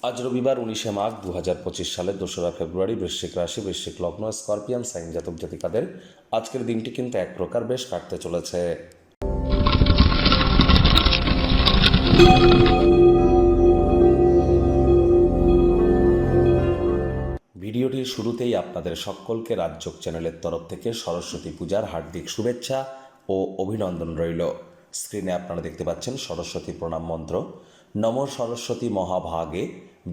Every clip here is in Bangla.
আজ রবিবার 19শে মাঘ 2025 সালের 2রা ফেব্রুয়ারি। বৃশ্চিক রাশি, বৃশ্চিক লগ্ন, স্করপিয়ান সাইন জাতক জাতিকাদের আজকের দিনটি কিন্তু এক প্রকার বেশ কাটতে চলেছে। ভিডিওটির শুরুতেই আপনাদের সকলকে রাজযোগ চ্যানেলের তরফ থেকে সরস্বতী পূজার হার্দিক শুভেচ্ছা ও অভিনন্দন রইল। স্ক্রিনে আপনারা দেখতে পাচ্ছেন সরস্বতী প্রণাম মন্ত্র। নমো সরস্বতী মহাভাগে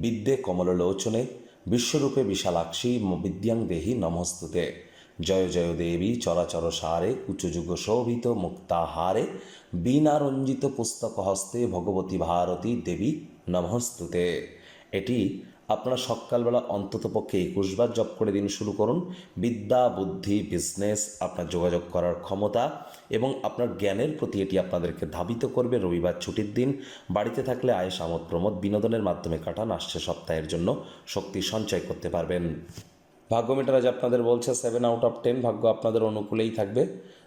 বিদ্যে কমললোচনে বিশ্বরূপে বিশালাক্ষী বিদ্যাং দেহি নমস্তুতে। জয় জয় দেবী চরাচর সারে উচ্চযুগ শোভিত মুক্তাহারে বীণারঞ্জিত পুস্তক হস্তে ভগবতী ভারতী দেবী নমস্তুতে। এটি আপনারা সকালবেলা অন্ততপক্ষে 21 বার জপ করে দিন শুরু করুন। বিদ্যা, বুদ্ধি, বিজনেস, আপনার যোগাযোগ করার ক্ষমতা এবং আপনার জ্ঞানের প্রতি এটি আপনাদেরকে ধাবিত করবে। রবিবার ছুটির দিন, বাড়িতে থাকলে আয়েশ আমোদ প্রমোদ বিনোদনের মাধ্যমে কাটান। আসছে সপ্তাহের জন্য শক্তি সঞ্চয় করতে পারবেন। ভাগ্য মিটার আজ আপনাদের বলছে 7 আউট অফ 10। ভাগ্য আপনাদের অনুকূলেই থাকবে।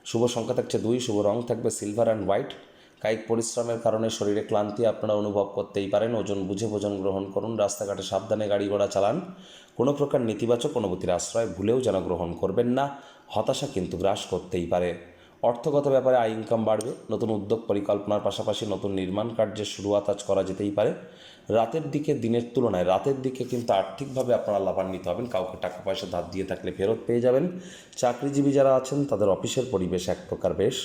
শুভ সংখ্যা থাকছে 2, শুভ রং থাকবে সিলভার অ্যান্ড হোয়াইট। কায়িক পরিশ্রমের কারণে শরীরে ক্লান্তি আপনারা অনুভব করতেই পারেন। ওজন বুঝে ভোজন গ্রহণ করুন। রাস্তাঘাটে সাবধানে গাড়ি ঘোড়া চালান। কোনো প্রকার নেতিবাচক অনুভূতির আশ্রয় ভুলেও যেন গ্রহণ করবেন না। হতাশা কিন্তু গ্রাস করতেই পারে। অর্থগত ব্যাপারে আয় ইনকাম বাড়বে। নতুন উদ্যোগ পরিকল্পনার পাশাপাশি নতুন নির্মাণ কার্যের শুরুয়াত আজ করা যেতেই পারে। রাতের দিকে দিনের তুলনায় রাতের দিকে কিন্তু আর্থিকভাবে আপনারা লাভান্বিত হবেন। কাউকে টাকা পয়সা ধার দিয়ে থাকলে ফেরত পেয়ে যাবেন। চাকরিজীবী যারা আছেন তাদের অফিসের পরিবেশ এক প্রকার বেশ।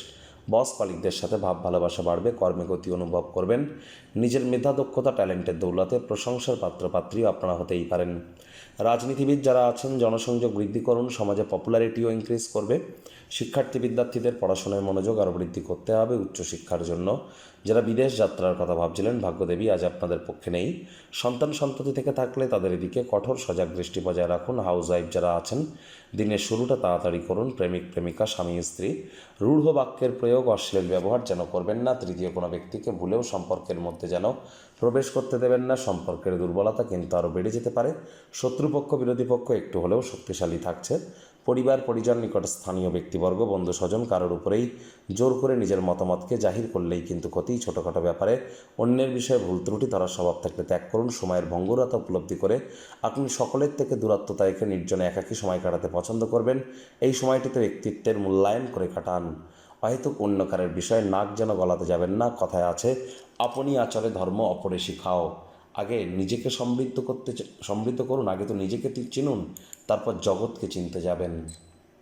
বস কলিগদের সাথে ভাব ভালোবাসা বাড়বে। কর্মে গতি অনুভব করবেন। নিজের মেধা দক্ষতা ট্যালেন্টের দৌলতে প্রশংসার পাত্রপাত্রীও আপনারা হতেই পারেন। রাজনীতিবিদ যারা আছেন জনসংযোগ বৃদ্ধি করুন। সমাজে পপুলারিটিও ইনক্রিজ করবে। শিক্ষার্থী বিদ্যার্থীদের পড়াশোনায় মনোযোগ আরও বৃদ্ধি করতে হবে উচ্চশিক্ষার জন্য। যারা বিদেশ যাত্রার কথা ভাবছিলেন, ভাগ্যদেবী আজ আপনাদের পক্ষে নেই। সন্তান সন্ততি থেকে থাকলে তাদের এদিকে কঠোর সজাগ দৃষ্টি বজায় রাখুন। হাউস ওয়াইফ যারা আছেন দিনের শুরুটা তাড়াতাড়ি করুন। প্রেমিক প্রেমিকা, স্বামী স্ত্রী রূঢ় বাক্যের প্রয়োগ, অশ্লীল ব্যবহার যেন করবেন না। তৃতীয় কোনো ব্যক্তিকে ভুলেও সম্পর্কের মধ্যে যেন প্রবেশ করতে দেবেন না। সম্পর্কের দুর্বলতা কিন্তু আরও বেড়ে যেতে পারে। শত্রুপক্ষ বিরোধী পক্ষ একটু হলেও শক্তিশালী থাকছে। পরিবার পরিজন, নিকট স্থানীয় ব্যক্তিবর্গ, বন্ধু স্বজন কারোর উপরেই জোর করে নিজের মতামতকে জাহির করলেই কিন্তু ক্ষতি। ছোটোখাটো ব্যাপারে অন্যের বিষয়ে ভুল ত্রুটি ধরার স্বভাব থাকলে ত্যাগ করুন। সময়ের ভঙ্গুরতা উপলব্ধি করে আপনি সকলের থেকে দূরত্বতা রেখে নির্জনে একাকী সময় কাটাতে পছন্দ করবেন। এই সময়টিতে ব্যক্তিত্বের মূল্যায়ন করে কাটান। অহেতুক অন্যকারের বিষয়ে নাক যেন গলাতে যাবেন না। কথায় আছে, আপনি আচরে ধর্ম অপরে শিখাও। আগে নিজেকে সমৃদ্ধ করুন। আগে তো নিজেকে চিনুন, তারপর জগৎকে চিনতে যাবেন।